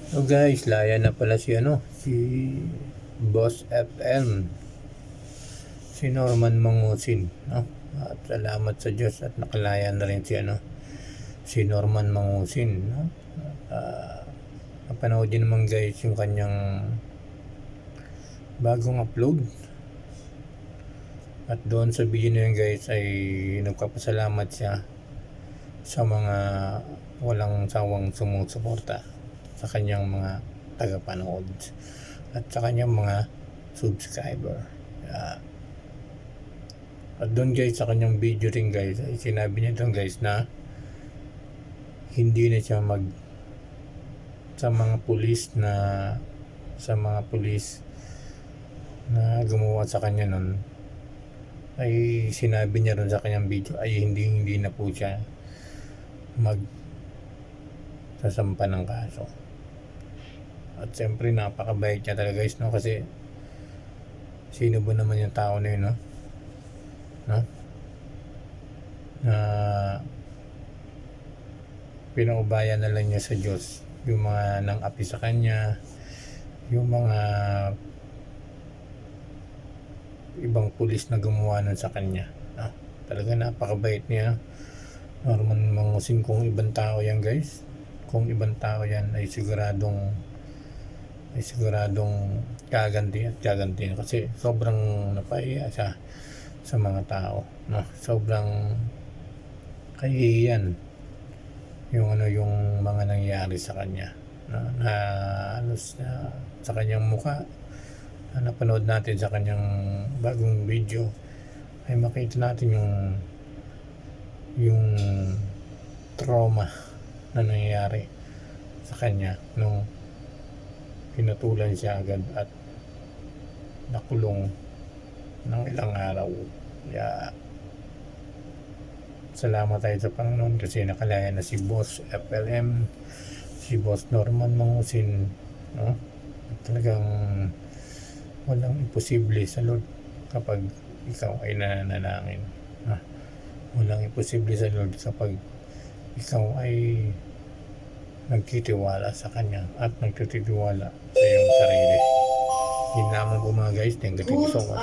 So guys, laya na pala si Boss FM, si Norman Mangusin, no? At salamat sa Diyos at nakalaya na rin si Norman Mangusin, no? Napanood din naman guys yung kanyang bagong upload. At doon sa video na yun guys ay nagpapasalamat siya sa mga walang sawang sumusuporta sa kanyang mga tagapanood at sa kanyang mga subscriber. At doon guys sa kanyang video rin guys ay sinabi niya doon guys na hindi na siya sa mga pulis na gumawa sa kanya nun, ay sinabi niya ron sa kanyang video ay hindi na po siya sasampa ng kaso. At siyempre napakabait niya talaga guys, no? Kasi sino ba naman yung tao na yun, no? Na pinaubayan na lang niya sa Diyos yung mga nang-api sa kanya, yung mga ibang pulis na gumawa nun sa kanya, no? Talaga napakabait niya, Norman Mangusin. Kung ibang tao yan guys, kung ibang tao yan ay siguradong gaganti kasi sobrang napahiya siya sa mga tao, no? Sobrang kahihiyan yung mga nangyari sa kanya, no? Na sa kanyang mukha na napanood natin sa kanyang bagong video ay makita natin yung trauma na nangyayari sa kanya nung pinutulan siya agad at nakulong ng ilang araw. Kaya salamat tayo sa Panginoon kasi nakalaya na si Boss FLM, si Boss Norman Mangusin, no? At talagang walang imposible sa Lord kapag ikaw ay nananalangin, no? Walang imposible sa Lord kapag ikaw ay nagtitiwala sa Kanya at nagtitiwala sa iyong sarili. Yun lamang po mga guys. Thank you so much.